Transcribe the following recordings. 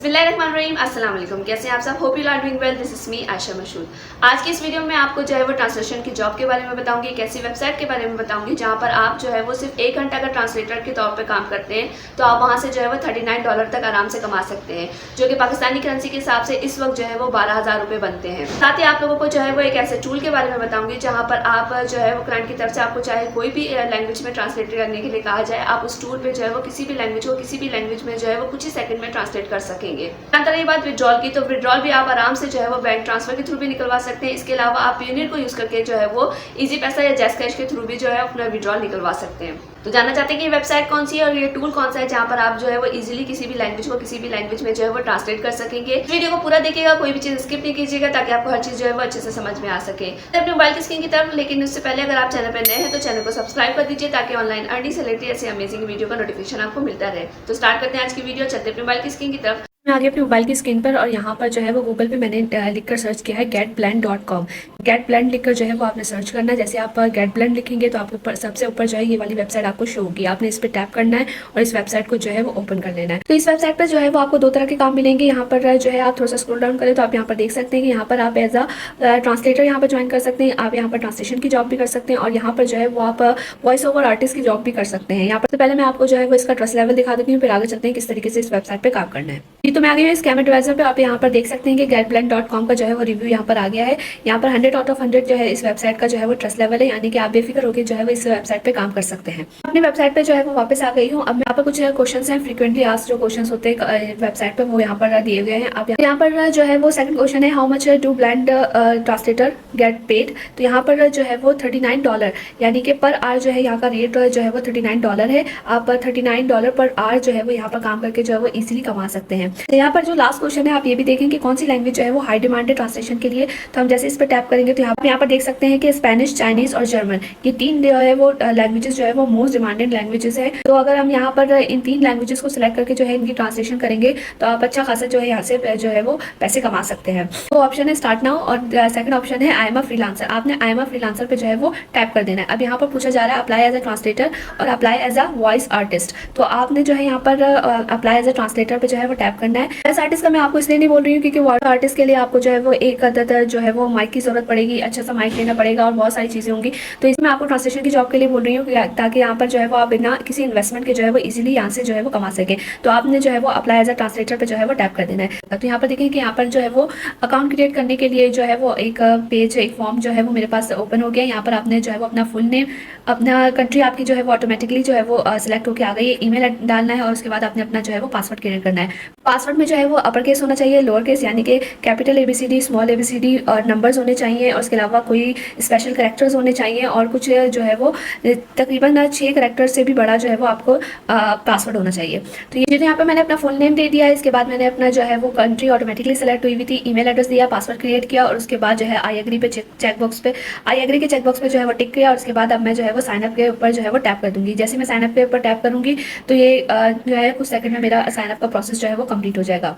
बिस्मिल्लाहिर्रहमानिर्रहीम, अस्सलाम वालेकुम। कैसे हैं आप सब? Hope you are doing well. This is me Ayesha Mashhoor. आज की इस वीडियो में आपको जो है वो ट्रांसलेशन की जॉब के बारे में बताऊंगी, एक ऐसी वेबसाइट के बारे में बताऊंगी जहां पर आप जो है वो सिर्फ 1 घंटा का ट्रांसलेटर के तौर पर काम करते हैं तो आप वहां से जो है वो $39 तक आराम से कमा सकते हैं, जो कि पाकिस्तानी करेंसी के हिसाब से इस वक्त जो है वो 12,000 रुपये बनते हैं। साथ ही आप लोगों को जो है वो एक ऐसे टूल के बारे में बताऊंगी जहाँ पर आप जो है वो क्लाइंट की तरफ से आपको चाहे कोई भी लैंग्वेज में ट्रांसलेट करने के लिए कहा जाए, आप उस टूल पे जो है वो किसी भी लैंग्वेज को किसी भी लैंग्वेज में जो है वो कुछ ही सेकंड में ट्रांसलेट कर सकेंगे। बात विड्रॉल की, तो विड्रॉल भी आप आराम से जो है वो बैंक ट्रांसफर के थ्रू भी निकलवा सकते हैं। इसके अलावा आप पेयूनियर को यूज करके जो है वो इजी पैसा या जैस कैश के थ्रू भी जो है अपना विड्रॉल निकलवा सकते हैं। तो जानना चाहते हैं कि ये वेबसाइट कौन सी है और ये टूल कौन सा है जहां पर आप जो है वो इजीली किसी भी लैंग्वेज को किसी भी लैंग्वेज में जो है वो ट्रांसलेट कर सकेंगे। वीडियो को पूरा देखिएगा, कोई भी चीज स्किप नहीं कीजिएगा ताकि आपको हर चीज जो है वो अच्छे से समझ में आ सके। अपने मोबाइल की स्क्रीन की तरफ, लेकिन उससे पहले अगर आप चैनल पर नए हैं तो चैनल को सब्सक्राइब कर दीजिए ताकि ऑनलाइन अर्निंग से रिलेटेड ऐसे अमेजिंग वीडियो का नोटिफिकेशन आपको मिलता रहे। तो स्टार्ट करते हैं आज की वीडियो। चलते अपने मोबाइल की स्क्रीन की तरफ। मैं आगे अपने मोबाइल की स्क्रीन पर और यहाँ पर जो है वो गूगल पे मैंने लिखकर सर्च किया है getblend.com। getblend लिखकर जो है वो आपने सर्च करना है। जैसे आप getblend लिखेंगे तो आपको सबसे ऊपर जो है ये वाली वेबसाइट आपको शो होगी। आपने इस पर टैप करना है और इस वेबसाइट को जो है वो ओपन कर लेना है। तो इस वेबसाइट पर जो है वो आपको दो तरह के काम मिलेंगे। यहाँ पर जो है आप थोड़ा सा स्क्रॉल डाउन करें तो आप यहाँ पर देख सकते हैं कि यहाँ पर आप एज अ ट्रांसलेटर यहाँ पर ज्वाइन कर सकते हैं। आप यहाँ पर ट्रांसलेशन की जॉब भी कर सकते हैं और यहाँ पर जो है वो आप वॉइस ओवर आर्टिस्ट की जॉब भी कर सकते हैं। यहाँ पर तो पहले मैं आपको जो है वो इसका ट्रस्ट लेवल दिखा देती हूँ, फिर आगे चलते हैं किस तरीके से इस वेबसाइट पर काम करना है। तो मैं आ गई हूँ स्कैम एडवाइजर पे। आप यहाँ पर देख सकते हैं कि getblend.com का जो है वो रिव्यू यहाँ पर आ गया है। यहाँ पर 100 आउट ऑफ 100 जो है इस वेबसाइट का जो है वो ट्रस्ट लेवल है, यानी कि आप बेफिक्र होकर जो है वो इस वेबसाइट पे काम कर सकते हैं। अपनी वेबसाइट पे जो है वो वापस आ गई हूँ। अब यहाँ पर कुछ क्वेश्चंस हैं, फ्रीक्वेंटली आस्क्ड जो क्वेश्चंस होते हैं वेबसाइट पे, वो यहाँ पर दिए गए हैं। अब यहाँ पर जो है वो सेकंड क्वेश्चन है, how much do blend translator get paid. तो यहाँ पर जो है वो $39 यानी कि पर आवर जो है यहाँ का रेट जो है वो $39 है। आप $39 पर आवर जो है वो यहाँ पर काम करके जो है वो इजीली कमा सकते हैं। तो यहाँ पर जो लास्ट क्वेश्चन है, आप ये भी देखें कि कौन सी लैंग्वेज जो है वो हाई डिमांड है ट्रांसलेशन के लिए। तो हम जैसे इस पर टैप करेंगे तो यहाँ पर देख सकते हैं कि स्पेनिश, चाइनीज और जर्मन, ये तीन जो है वो लैंग्वेजेस जो है वो मोस्ट डिमांडेड लैंग्वेजेस है। तो अगर हम यहाँ पर इन तीन लैंग्वेजेस को सिलेक्ट करके जो है इनकी ट्रांसलेशन करेंगे तो आप अच्छा खासा जो है यहाँ से जो है वो पैसे कमा सकते हैं। तो ऑप्शन है स्टार्ट नाउ और सेकंड ऑप्शन है आई एम अ फ्रीलांसर। आपने आई एम अ फ्रीलांसर पे जो है वो टैप कर देना है। अब यहाँ पर पूछा जा रहा है अप्लाई एज अ ट्रांसलेटर और apply as a voice artist. तो आपने जो है यहाँ पर अप्लाई एज अ ट्रांसलेटर पे जो है वो टैप करना है। वॉइस आर्टिस्ट का मैं आपको इसलिए नहीं बोल रही हूँ क्योंकि वॉइस आर्टिस्ट के लिए आपको जो है वो एक अदद जो है वो माइक की जरूरत पड़ेगी, अच्छा सा माइक लेना पड़ेगा और बहुत सारी चीजें होंगी। तो इसमें आपको ट्रांसलेशन की जॉब के लिए बोल रही हूँ ताकि यहाँ पर जो है वो आप बिना किसी इन्वेस्टमेंट के जो है वो इजीली यहाँ से जो है वो कमा सके। तो आपने जो है वो अप्लाई एज अ ट्रांसलेटर पे जो है वो टैप कर देना है। तो यहाँ पर देखिए कि यहाँ पर जो है वो अकाउंट क्रिएट करने के लिए जो है वो एक पेज, एक फॉर्म जो है वो मेरे पास ओपन हो गया। यहाँ पर आपने जो है वो अपना फुल नेम, अपना कंट्री आपकी जो है वो ऑटोमेटिकली जो है वो सिलेक्ट होकर आ गई है, ईमेल डालना है और उसके बाद आपने अपना जो है वो पासवर्ड क्रिएट करना है। पासवर्ड में जो है वो अपर केस होना चाहिए, लोअर केस यानी कि कैपिटल ABCD, स्मॉल ABCD और नंबर्स होने चाहिए और उसके अलावा कोई स्पेशल कैरेक्टर्स होने चाहिए और कुछ जो है वो तकरीबन 6 कैरेक्टर से भी बड़ा जो है वो आपको पासवर्ड होना चाहिए। तो ये यहाँ पे मैंने अपना फुल नेम दे दिया है। इसके बाद मैंने अपना जो है वो कंट्री ऑटोमेटिकली सेलेक्ट हुई थी, ईमेल एड्रेस दिया, पासवर्ड क्रिएट किया और उसके बाद जो है आई एग्री पे चेकबॉक्स पे आई एग्री के चेकबॉक्स पे जो है वो टिक किया और उसके बाद अब मैं जो है वो साइनअप के ऊपर जो है वो टैप कर दूंगी। जैसे मैं साइनअप के ऊपर टैप करूंगी तो ये जो है कुछ सेकंड में मेरा साइनअप का प्रोसेस जो है वो कंप्लीट हो जाएगा।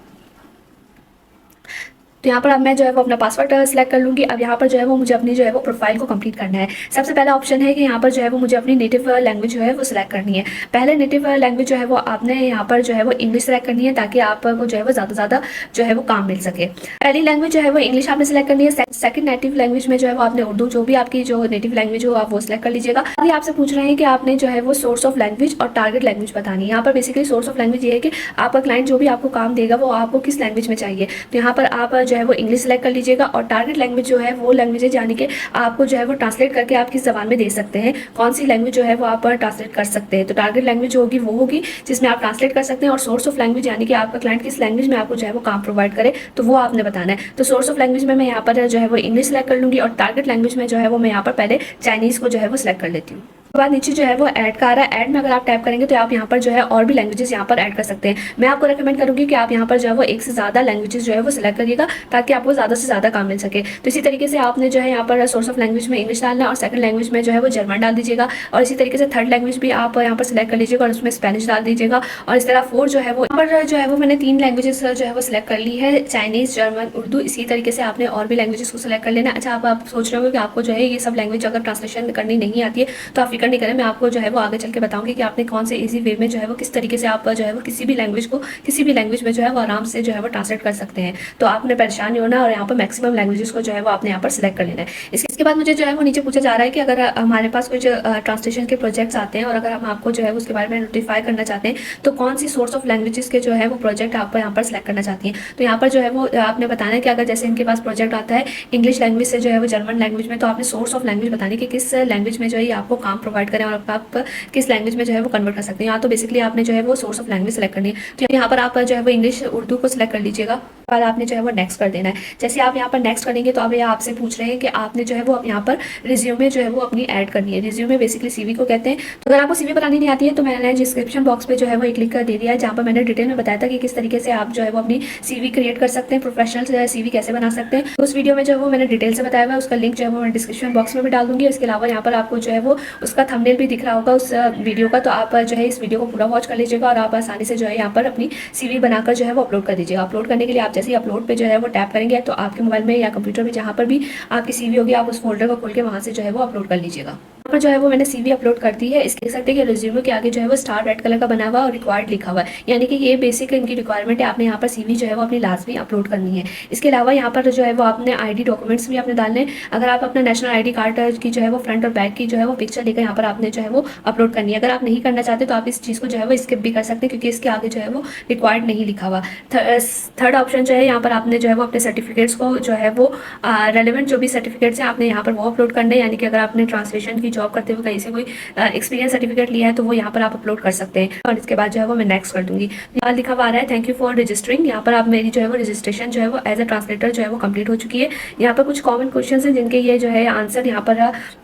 तो यहाँ पर अब मैं जो है वो अपना पासवर्ड सिलेक्ट कर लूँगी। अब यहाँ पर जो है वो मुझे अपनी जो है वो प्रोफाइल को कंप्लीट करना है। सबसे पहला ऑप्शन है कि यहाँ पर जो है वो मुझे अपनी नेटिव लैंग्वेज जो है वो सिलेक्ट करनी है। पहले नेटिव लैंग्वेज जो है वो आपने यहाँ पर जो है वो इंग्लिश सेलेक्ट करनी है ताकि आपको जो है वो ज़्यादा से ज़्यादा जो है वो काम मिल सके। पहली लैंग्वेज जो है वो इंग्लिश आपने सेलेक्ट करनी है। सेकंड नेटिव लैंग्वेज में जो है वो आपने उर्दू, जो भी आपकी जो नेटिव लैंग्वेज हो आप वो सिलेक्ट कर लीजिएगा। अभी आपसे पूछ रहे हैं कि आपने जो है वो सोर्स ऑफ लैंग्वेज और टारगेट लैंग्वेज बतानी है। यहाँ पर बेसिकली सोर्स ऑफ लैंग्वेज ये है कि आपका क्लाइंट जो भी आपको काम देगा वो आपको किस लैंग्वेज में चाहिए। तो यहाँ पर आप जो है वो इंग्लिश सेलेक्ट लीजिएगा और टारगेट लैंग्वेज जो है वो लैंग्वेज है यानी कि आपको जो है वो ट्रांसलेट करके आप किस जबान में दे सकते हैं, कौन सी लैंग्वेज जो है वो आप ट्रांसलेट कर सकते हैं। तो टारगेट लैंग्वेज जो होगी वो होगी जिसमें आप ट्रांसलेट कर सकते हैं और सोर्स ऑफ लैंग्वेज यानी कि आपका क्लाइंट किस लैंग्वेज में आपको जो है वो काम प्रोवाइड करे तो वो आपने बताना है। तो सोर्स ऑफ लैंग्वेज में मैं यहाँ पर जो है वो इंग्लिश सेलेक्ट कर लूंगी और टारगेट लैंग्वेज में जो है वो मैं यहाँ पर पहले चाइनीज को जो है वो सिलेक्ट कर लेती हूँ। बाद नीचे जो है वो ऐड का आ रहा है। ऐड में अगर आप टैप करेंगे तो आप यहाँ पर जो है और भी लैंग्वेजेस यहाँ पर ऐड कर सकते हैं। मैं आपको रेकमेंड करूंगी कि आप यहाँ पर जो है वो एक से ज़्यादा लैंग्वेजेस जो है वो सिलेक्ट करिएगा ताकि आपको ज़्यादा से ज़्यादा काम मिल सके। तो इसी तरीके से आपने जो है यहाँ पर सोर्स ऑफ लैंग्वेज में इंग्लिश डालना और सेकंड लैंग्वेज में जो है वो जर्मन डाल दीजिएगा और इसी तरीके से थर्ड लैंग्वेज भी आप यहाँ पर सिलेक्ट कर लीजिएगा और उसमें स्पेनिश डाल दीजिएगा और इस तरह फोर्थ जो है वो यहाँ पर जो है वो मैंने 3 लैंग्वेजेस जो है वो सिलेक्ट कर ली है, चाइनीज, जर्मन, उर्दू। इसी तरीके से आपने और भी लैंग्वेजेस को सिलेक्ट कर लेना। अच्छा, आप सोच रहे हो कि आपको जो है ये सब लैंग्वेज अगर ट्रांसलेशन करनी नहीं आती है तो आप फिक्र नहीं करें, मैं आपको जो है वो आगे चल के बताऊंगी कि आपने कौन से ईजी वे में जो है वो किस तरीके से आप जो है वो किसी भी लैंग्वेज में जो है वो आराम से जो है वो ट्रांसलेट कर सकते हैं। तो आपने परेशान नहीं होना और यहाँ पर मैक्सिमम लैंग्वेजेस को जो है वो आपने यहाँ पर सिलेक्ट कर लेना है। इसके बाद मुझे जो है वो नीचे पूछा जा रहा है कि अगर हमारे पास कुछ ट्रांसलेशन के प्रोजेक्ट्स आते हैं और अगर हम आपको जो है उसके बारे में नोटिफाई करना चाहते हैं तो कौन सी सोर्स ऑफ लैंग्वेजेस के जो है वो प्रोजेक्ट आप यहाँ पर सिलेक्ट करना चाहती हैं। तो यहाँ पर जो है वो आपने बताना है कि अगर जैसे इनके पास प्रोजेक्ट आता है इंग्लिश लैंग्वेज से जो है वो जर्मन लैंग्वेज में, तो आपने सोर्स ऑफ लैंग्वेज बतानी कि किस लैंग्वेज में जो है आपको काम प्रोवाइड करें और आप किस लैंग्वेज में जो है वो कन्वर्ट कर सकते हैं। यहाँ तो बेसिकली आपने जो है वो सोर्स ऑफ लैंग्वेज सेलेक्ट करनी है। तो यहाँ पर आप जो है वो इंग्लिश उर्दू को सिलेक्ट कर लीजिएगा, बाद आपने जो है वो नेक्स्ट कर देना है। जैसे आप यहाँ पर नेक्स्ट करेंगे तो अब ये आपसे पूछ रहे हैं कि आपने जो है वो यहाँ पर रिज्यूमे जो है वो अपनी ऐड करनी है। रिज्यूमे बेसिकली सीवी को कहते हैं। तो अगर आपको सीवी बनानी नहीं आती है तो मैंने डिस्क्रिप्शन बॉक्स पे जो है वो एक लिंक कर दे दिया है जहाँ पर मैंने डिटेल में बताया था कि किस तरीके से आप जो है वो अपनी सीवी क्रिएट कर सकते हैं, प्रोफेशनल सीवी कैसे बना सकते हैं। तो उस वीडियो में जो है वो मैंने डिटेल से बताया हुआ है, उसका लिंक जो है वो मैं डिस्क्रिप्शन बॉक्स में भी डाल दूंगी। इसके अलावा यहाँ पर आपको जो है वो उसका थंबनेल भी दिख रहा होगा उस वीडियो का, तो आप जो है इस वीडियो को पूरा वॉच कर लीजिएगा और आप आसानी से जो है यहाँ पर अपनी सीवी बनाकर जो है वो अपलोड कर दीजिएगा। अपलोड करने के लिए आप जैसे ही अपलोड पे जो है वो टैप करेंगे तो आपके मोबाइल में या कंप्यूटर में जहाँ पर भी आपकी सीवी होगी आप उस फोल्डर को खोल के वहाँ से जो है वो अपलोड कर लीजिएगा। यहाँ पर जो है वो मैंने सीवी अपलोड कर दी है। इसके देख सकते हैं कि रिज्यूमे के आगे जो है वो स्टार रेड कलर का बना हुआ और रिक्वायर्ड लिखा हुआ है, यानी कि ये बेसिक इनकी रिक्वायरमेंट है। आपने यहाँ पर सीवी जो है वो अपनी लाजमी अपलोड करनी है। इसके अलावा यहाँ पर जो है वो आपने आईडी डॉक्यूमेंट्स भी आपने डालने। अगर आप अपना नेशनल आईडी कार्ड की जो है वो फ्रंट और बैक की जो है वो पिक्चर लेकर यहाँ पर आपने जो है वो अपलोड करनी है। अगर आप नहीं करना चाहते तो आप इस चीज़ को जो है वो स्किप भी कर सकते हैं क्योंकि इसके आगे जो है वो रिक्वायर्ड नहीं लिखा हुआ। थर्ड ऑप्शन जो है यहाँ पर आपने जो है वो अपने सर्टिफिकेट्स को जो है वो रेलेवेंट जो भी सर्टिफिकेट्स हैं आपने यहाँ पर वो अपलोड करने, यानी कि अगर आपने ट्रांसलेशन की जॉब करते हुए कहीं से कोई एक्सपीरियंस सर्टिफिकेट लिया है तो वो यहाँ पर आप अपलोड कर सकते हैं। और इसके बाद जो है वो मैं नेक्स्ट कर दूंगी। यहाँ लिखा हुआ आ रहा है थैंक यू फॉर रजिस्टरिंग। यहाँ पर आप मेरी जो है वो रजिस्ट्रेशन जो है वो एज अ ट्रांसलेटर जो है वो कंप्लीट हो चुकी है। यहाँ पर कुछ कॉमन क्वेश्चन हैं जिनके ये जो है आंसर यहाँ पर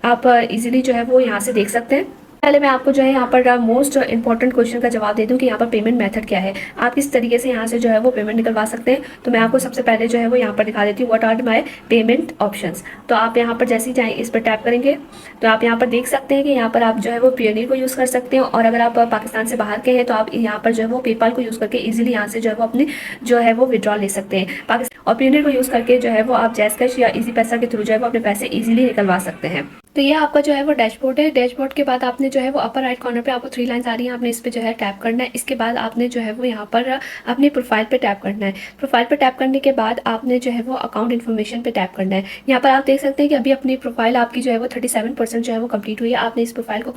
आप इजीली जो है वो यहाँ से देख सकते हैं। पहले मैं आपको जो है यहाँ पर मोस्ट इंपॉर्टेंट क्वेश्चन का जवाब दे दूं कि यहाँ पर पेमेंट मेथड क्या है, आप किस तरीके से यहाँ से जो है वो पेमेंट निकलवा सकते हैं। तो मैं आपको सबसे पहले जो है वो यहाँ पर दिखा देती हूँ what are my payment options. तो आप यहाँ पर जैसे ही जाएँ इस पर टैप करेंगे तो आप यहाँ पर देख सकते हैं कि यहाँ पर आप जो है वो पेयोनियर को यूज़ कर सकते हैं, और अगर आप पाकिस्तान से बाहर के हैं तो आप यहाँ पर जो है वो पेपाल को यूज़ करके ईजिली यहाँ से जो है वो अपने जो है वो विड्रॉ ले सकते हैं। पाकिस्तान और पेयोनियर को यूज़ करके जो है वो आप जैज़ कैश या इजी पैसा के थ्रू जो है वो अपने पैसे ईजिली निकलवा सकते हैं। तो ये आपका जो है वो डैशबोर्ड है। डैशबोर्ड के बाद आपने जो है वो अपर राइट कॉर्नर पे आपको 3 लाइंस आ रही हैं, आपने इस पे जो है टैप करना है। इसके बाद आपने जो है वो यहाँ पर अपनी प्रोफाइल पे टैप करना है। प्रोफाइल पे टैप करने के बाद आपने जो है वो अकाउंट इन्फॉर्मेशन पे टैप करना है। यहाँ पर आप देख सकते हैं कि अभी अपनी प्रोफाइल आपकी जो है वो 37% जो है वो कंप्लीट हुई है। आपने इस प्रोफाइल को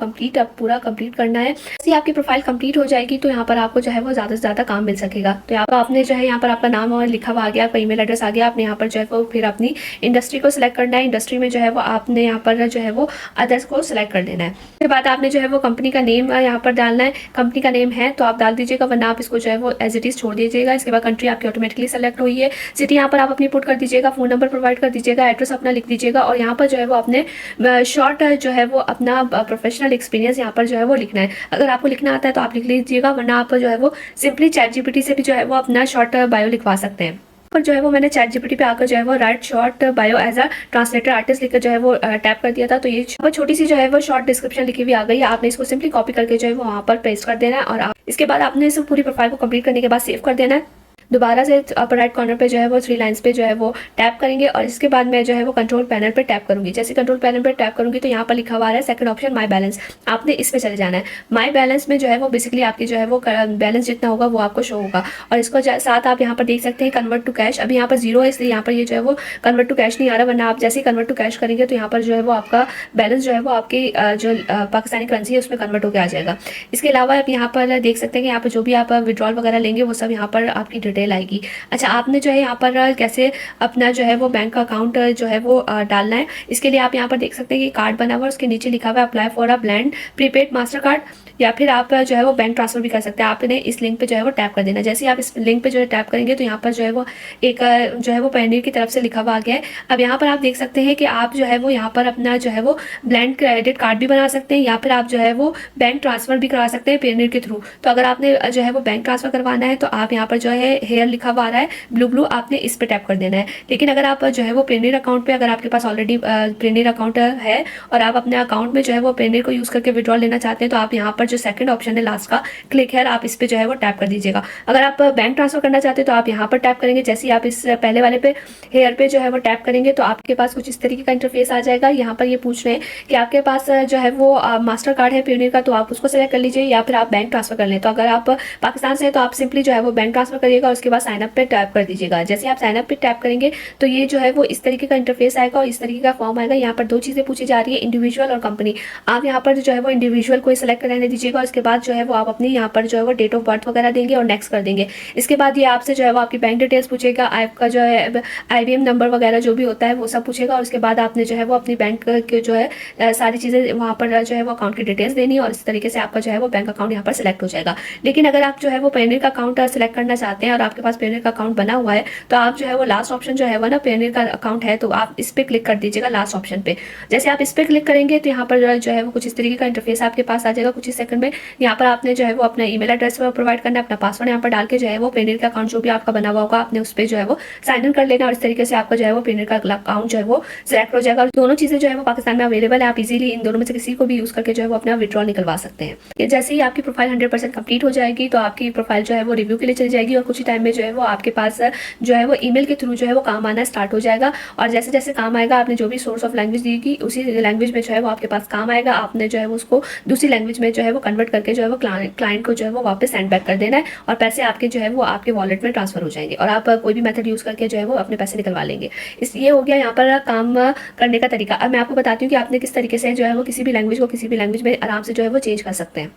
पूरा कंप्लीट करना है। जैसे आपकी प्रोफाइल कंप्लीट हो जाएगी तो यहाँ पर आपको जो है वो ज़्यादा से ज़्यादा काम मिल सकेगा। तो यहाँ पर आपने जो है यहाँ पर आपका नाम और लिखा हुआ आ गया, आपका ईमेल एड्रेस आ गया। आपने यहाँ पर जो है वो फिर अपनी इंडस्ट्री को सिलेक्ट करना है। इंडस्ट्री में जो है वो आपने यहाँ पर जो है वो अदर्स को सिलेक्ट कर देना है। उसके बाद आपने जो है वो कंपनी का नेम यहाँ पर डालना है। कंपनी का नेम है तो आप डाल दीजिएगा, वरना आप इसको जो है वो एज इट इज छोड़ दीजिएगा। इसके बाद कंट्री आपकी ऑटोमेटिकली सेलेक्ट हुई है। सिटी यहाँ पर आप अपनी पुट कर दीजिएगा, फोन नंबर प्रोवाइड कर दीजिएगा, एड्रेस अपना लिख दीजिएगा, और यहाँ पर जो है वो अपने शॉर्ट जो है वो अपना प्रोफेशनल एक्सपीरियंस यहाँ पर जो है वो लिखना है। अगर आपको लिखना आता है तो आप लिख लीजिएगा, वरना आप जो है वो सिंपली चैटजीपीटी से भी जो है वो अपना शॉर्ट बायो लिखवा सकते हैं। पर जो है वो मैंने चैटजीपीटी पे आकर जो है वो write short bio as a translator artist लिखकर जो है वो टैप कर दिया था। तो ये छोटी सी जो है वो शॉर्ट डिस्क्रिप्शन लिखी हुई आ गई है। आपने इसको सिंपली कॉपी करके जो है वो वहाँ पर पेस्ट कर देना है, और इसके बाद आपने इस पूरी प्रोफाइल को कंप्लीट करने के बाद सेव कर देना है। दोबारा से अपर राइट कॉर्नर पे जो है वो 3 लाइंस पे जो है वो टैप करेंगे, और इसके बाद मैं जो है वो कंट्रोल पैनल पे टैप करूंगी। जैसे कंट्रोल पैनल पे टैप करूंगी तो यहाँ पर लिखा हुआ है सेकंड ऑप्शन माय बैलेंस। आपने इस पे चले जाना है। माय बैलेंस में जो है वो बेसिकली आपकी जो है वो बैलेंस जितना होगा वो आपको शो होगा, और इसको साथ आप यहाँ पर देख सकते हैं कन्वर्ट टू कैश। अभी यहाँ पर 0 है इसलिए यहाँ पर ये जो है वो कन्वर्ट टू कैश नहीं आ रहा, वरना आप जैसे ही कन्वर्ट टू कैश करेंगे तो यहाँ पर जो है वो आपका बैलेंस जो है वो आपकी जो पाकिस्तानी करेंसी है उसमें कन्वर्ट होकर आ जाएगा। इसके अलावा आप यहाँ पर देख सकते हैं कि यहाँ पर जो भी आप विड्रॉल वगैरह लेंगे वो सब यहाँ पर आपकी डिटेल आएगी। अच्छा, आपने जो है यहाँ पर कैसे अपना जो है वो बैंक अकाउंट जो है वो डालना है, इसके लिए आप यहाँ पर देख सकते हैं कि कार्ड बना हुआ है, उसके नीचे लिखा हुआ है apply for a blend prepaid master card, या फिर आप जो है वो बैंक ट्रांसफर भी कर सकते हैं। आपने इस लिंक पे जो है वो टैप कर देना। जैसे ही आप इस लिंक पे जो है टैप करेंगे तो यहाँ पर जो है वो एक जो है वो पेयोनियर की तरफ से लिखा हुआ आ गया है। अब यहाँ पर आप देख सकते हैं कि आप जो है वो यहाँ पर अपना जो है वो ब्लेंड क्रेडिट कार्ड भी बना सकते हैं, या फिर आप जो है वो बैंक ट्रांसफर भी करा सकते हैं पेयोनियर के थ्रू। तो अगर आपने जो है वो बैंक ट्रांसफर करवाना है तो आप यहाँ पर जो है हेयर लिखा हुआ आ रहा है ब्लू, आपने इस पे टैप कर देना है। लेकिन अगर आप जो है वो पेयोनियर अकाउंट पे, अगर आपके पास ऑलरेडी पेयोनियर अकाउंट है और आप अपने अकाउंट में जो है वो पेयोनियर को यूज़ करके विड्रॉल लेना चाहते हैं तो आप यहाँ पर पर जो सेकंड ऑप्शन है लास्ट का क्लिक हेयर, आप इस पे जो है वो टैप कर दीजिएगा। अगर आप बैंक ट्रांसफर करना चाहते हो तो आप यहाँ पर टैप करेंगे। जैसे ही आप इस पहले वाले पे हेयर पे जो है वो टैप करेंगे तो आपके पास कुछ इस तरीके का इंटरफेस आ जाएगा। यहाँ पर ये पूछ रहे हैं कि आपके पास जो है वो मास्टर कार्ड है पेयोनियर का, तो आप उसको सेलेक्ट कर लीजिए या फिर आप बैंक ट्रांसफर कर लें। तो अगर आप पाकिस्तान से हैं तो आप सिंपली जो है वो बैंक ट्रांसफर करिएगा और उसके बाद साइनअप पे टैप कर दीजिएगा। जैसे आप साइनअप पे टैप करेंगे तो ये जो है वो इस तरीके का इंटरफेस आएगा और इस तरीके का फॉर्म आएगा। यहाँ पर दो चीज़ें पूछी जा रही है, इंडिविजुअल और कंपनी। आप यहाँ पर जो है वो इंडिविजुअल को सेलेक्ट करने दीजिएगा और इसके बाद जो है वो आप अपनी यहाँ पर जो है वो डेट ऑफ बर्थ वगैरह देंगे और नेक्स्ट कर देंगे। इसके बाद ये आपसे जो है वो आपकी बैंक डिटेल्स पूछेगा, आपका जो है IBM नंबर वगैरह जो भी होता है वो सब पूछेगा और उसके बाद आपने जो है वो अपनी बैंक के जो है सारी चीज़ें वहाँ पर जो है वो अकाउंट की डिटेल्स देनी है और इस तरीके से आपका जो है वो बैंक अकाउंट यहाँ पर सेलेक्ट हो जाएगा। लेकिन अगर आप जो है वो पेयोनियर का अकाउंट सेलेक्ट करना चाहते हैं और आपके पास पेयोनियर का अकाउंट बना हुआ है तो आप जो है वो लास्ट ऑप्शन जो है वो ना पेयोनियर का अकाउंट है तो आप इस पर क्लिक कर दीजिएगा लास्ट ऑप्शन पे। जैसे आप इस पर क्लिक करेंगे तो यहाँ पर जो है वो कुछ इस तरीके का इंटरफेस आपके पास आ जाएगा कुछ ही सेकंड में। यहाँ पर आपने जो है वो अपना ईमेल एड्रेस प्रोवाइड करना है, अपना पासवर्ड यहाँ पर डाल के जो है वो पेयोनियर का अकाउंट जो भी आपका बना हुआ होगा आपने उस पर जो है वो साइन इन कर लेना और इस तरीके से आपका जो है वो पेयोनियर का अकाउंट जो है वो सिलेक्ट हो जाएगा। और दोनों चीजें जो है वो पाकिस्तान में अवेलेबल है, आप इजीली इन दोनों में से किसी को भी यूज करके जो है वो अपना विड्रॉल निकलवा सकते हैं। जैसे ही आपकी प्रोफाइल 100% कंप्लीट हो जाएगी तो आपकी प्रोफाइल जो है वो रिव्यू के लिए चली जाएगी और कुछ ही टाइम में जो है वो आपके पास जो है वो ईमेल के थ्रू जो है वो काम आना स्टार्ट हो जाएगा। और जैसे जैसे काम आएगा आपने जो भी सोर्स ऑफ लैंग्वेज दी की उसी लैंग्वेज में जो है वो आपके पास काम आएगा, आपने जो है वो उसको दूसरी लैंग्वेज में जो है वो कन्वर्ट करके जो है वो क्लाइंट को जो है वो वापस सेंड बैक कर देना है और पैसे आपके जो है वो आपके वॉलेट में ट्रांसफर हो जाएंगे और आप कोई भी मेथड यूज करके जो है वो अपने पैसे निकलवा लेंगे। ये हो गया यहाँ पर काम करने का तरीका। अब मैं आपको बताती हूँ कि आपने किस तरीके से जो है वो किसी भी लैंग्वेज को किसी भी लैंग्वेज में आराम से जो है वो चेंज कर सकते हैं।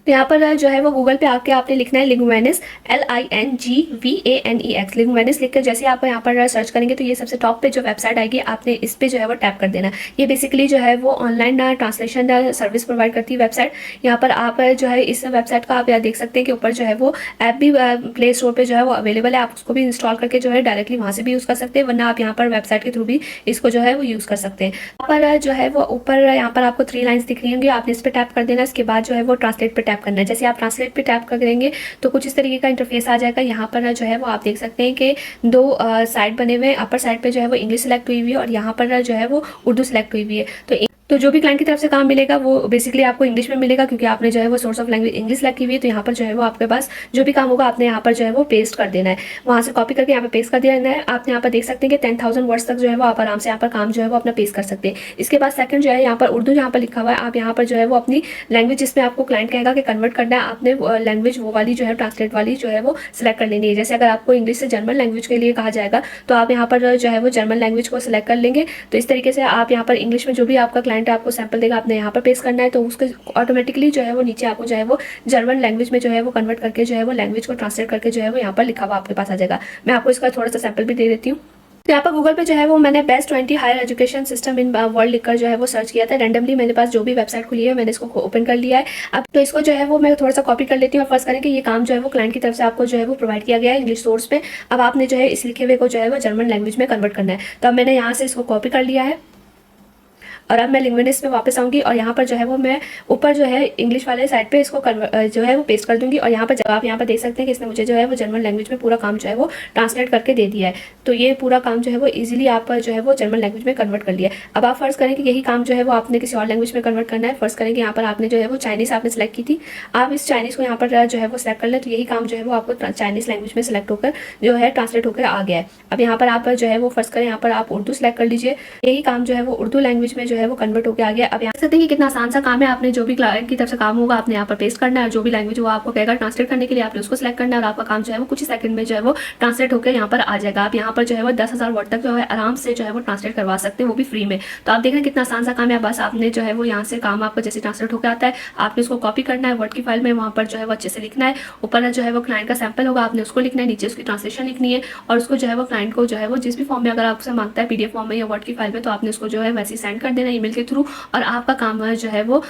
तो यहाँ पर जो है वो गूगल पे आके आपने लिखना है लिंग्वेनिस, LINGVANEX लिंग्वेनिस लिख कर जैसे आप यहाँ पर सर्च करेंगे तो ये सबसे टॉप पे जो वेबसाइट आएगी आपने इस पे जो है वो टैप कर देना। ये बेसिकली जो है वो ऑनलाइन ट्रांसलेशन सर्विस प्रोवाइड करती है वेबसाइट। यहाँ पर आप जो है इस वेबसाइट का आप यहाँ देख सकते हैं कि ऊपर जो है वो ऐप भी प्ले स्टोर पर जो है वो अवेलेबल है, आप उसको भी इंस्टॉल करके जो है डायरेक्टली वहाँ से भी यूज़ कर सकते हैं, वरना आप यहाँ पर वेबसाइट के थ्रू भी इसको जो है वो यूज़ कर सकते हैं। यहाँ पर जो है वो ऊपर यहाँ पर आपको 3 लाइन्स दिख रही होंगी, आपने इस पर टैप कर देना। इसके बाद जो है वो ट्रांसलेट पे टैप करना है। जैसे आप ट्रांसलेट पे टैप करेंगे तो कुछ इस तरीके का इंटरफेस आ जाएगा। यहाँ पर जो है वो आप देख सकते हैं कि 2 साइड बने हुए हैं, अपर साइड पे जो है वो इंग्लिश सेलेक्ट हुई हुई है और यहाँ पर जो है वो उर्दू सेलेक्ट हुई हुई है। तो जो भी क्लाइंट की तरफ से काम मिलेगा वो बेसिकली आपको इंग्लिश में मिलेगा क्योंकि आपने जो है वो source of language English select की हुई है। तो यहाँ पर जो है वो आपके पास जो भी काम होगा आपने यहाँ पर जो है वो पेस्ट कर देना है, वहाँ से कॉपी करके यहाँ पे पेस्ट कर देना है। आप यहाँ पर देख सकते हैं कि 10,000 वर्ड्स तक जो है वो आप आराम से यहाँ पर काम जो है वो अपना पेस्ट कर सकते हैं। इसके बाद सेकंड जो है यहाँ पर उर्दू जहाँ पर लिखा हुआ है, आप यहाँ पर जो है वो अपनी लैंग्वेज जिसमें आपको क्लाइंट कहेगा कि कन्वर्ट करना है, आपने लैंग्वेज वो वाली जो है ट्रांसलेट वाली जो है वो सिलेक्ट कर लेनी है। जैसे अगर आपको इंग्लिश से जर्मन लैंग्वेज के लिए कहा जाएगा तो आप यहाँ पर जो है वो जर्मन लैंग्वेज को सिलेक्ट कर लेंगे। तो इस तरीके से आप यहाँ पर इंग्लिश में जो भी आपका क्लाइंट आपको सैंपल देगा आपने यहाँ पर पेस्ट करना है, तो उसके ऑटोमेटिकली जो है वो नीचे आपको जो है वो जर्मन लैंग्वेज में जो है वो कन्वर्ट करके जो है वो लैंग्वेज को ट्रांसलेट करके जो है वो यहाँ पर लिखा हुआ आपके पास आ जाएगा। मैं आपको इसका थोड़ा सा सैंपल भी दे देती हूँ। तो यहाँ पर गूगल पे जो है वो मैंने best 20 higher education system in world लिखकर जो है वो सर्च किया था। रैंडमली मेरे पास जो भी वेबसाइट खुली है मैंने इसको ओपन कर लिया है। अब तो इसको जो है वो मैं थोड़ा सा कॉपी कर लेती हूँ और फर्स्ट करें कि ये काम जो है वो क्लाइंट की तरफ से आपको जो है वो प्रोवाइड किया गया है इंग्लिश सोर्स पे। अब आपने जो है इस लिखे हुए को जो है वो जर्मन लैंग्वेज में कन्वर्ट करना है। तो अब मैंने यहाँ से इसको कॉपी कर लिया है और अब मैं लिंग्विनिस्ट में वापस आऊँगी और यहाँ पर जो है वो मैं ऊपर जो है इंग्लिश वाले साइड पे इसको जो है वो पेस्ट कर दूँगी। और यहाँ पर जब आप यहाँ पर देख सकते हैं कि इसने मुझे जो है वो जर्मन लैंग्वेज में पूरा काम जो है वो ट्रांसलेट करके दे दिया है। तो ये पूरा काम जो है वो इजीली आप जो है वो जर्मन लैंग्वेज में कन्वर्ट कर लिया है। अब आप फर्स्ट करें कि यही काम जो है वो आपने किसी और लैंग्वेज में कन्वर्ट करना है। फर्स्ट करें कि यहाँ पर आपने जो है वो चाइनीज़ आपने सेलेक्ट की थी, आप इस चाइनीज़ को यहाँ पर जो है वो सिलेक्ट कर लें। तो यही काम जो है वो आपको चाइनीज़ लैंग्वेज में सेलेक्ट होकर जो है ट्रांसलेट होकर आ गया है। अब यहाँ पर आप जो है वो फर्स्ट करें यहाँ पर आप उर्दू सेलेक्ट कर लीजिए, यही काम जो है वो उर्दू लैंग्वेज में जो है वो कन्वर्ट होकर अब यहाँ सकते हैं कि कितना आसान सा काम है। आपने जो भी क्लाइंट की तरफ से काम होगा आपने यहाँ पर पेस्ट करना है और जो भी लैंग्वेज वो आपको कहेगा ट्रांसलेट करने के लिए आपने उसको सिलेक्ट करना है और आपका काम जो है वो कुछ ही सेकंड में जो है वो ट्रांसलेट होकर यहाँ पर आ जाएगा। आप यहाँ पर जो है वो 10,000 वर्ड तक जो है आराम से जो है वो ट्रांसलेट करवा सकते हैं, वो भी फ्री में। तो आप देख रहे हैं कितना आसान सा काम है। बस आपने जो है वो यहाँ से काम आपको जैसे ट्रांसलेट होकर आता है आपने उसको कॉपी करना है वर्ड की फाइल में, वहाँ पर जो है वो अच्छे से लिखना है। ऊपर जो है वो क्लाइंट का सैंपल होगा आपने उसको लिखना है, नीचे उसकी ट्रांसलेशन लिखनी है और उसको जो है वो क्लाइंट को जो है वो जिस भी फॉर्म में अगर आपसे मांगता है PDF फॉर्म में या वर्ड की फाइल में तो आपने उसको जो है वैसे सेंड कर देना ईमेल के थ्रू और आपका काम जो है वो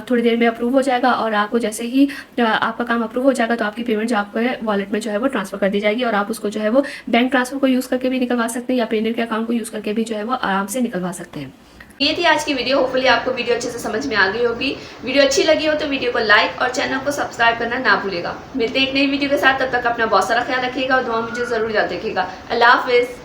थोड़ी देर में अप्रूव हो जाएगा। और आपको जैसे ही आपका काम अप्रूव हो जाएगा तो आपकी पेमेंट जो आपको वॉलेट में जो है वो ट्रांसफर कर दी जाएगी और आप उसको जो है वो बैंक ट्रांसफर को यूज़ करके भी निकलवा सकते हैं या पेयोनियर के अकाउंट को यूज़ करके भी जो है वो आराम से निकलवा सकते हैं। ये थी आज की वीडियो। होपफुली आपको वीडियो अच्छे से समझ में आ गई होगी। वीडियो अच्छी लगी हो तो वीडियो को लाइक और चैनल को सब्सक्राइब करना ना भूलेगा। मिलते हैं एक नई वीडियो के साथ, तब तक अपना बहुत सारा ख्याल रखिएगा और दुआ मुझे जरूर याद रखिएगा। अल्लाह हाफिज़।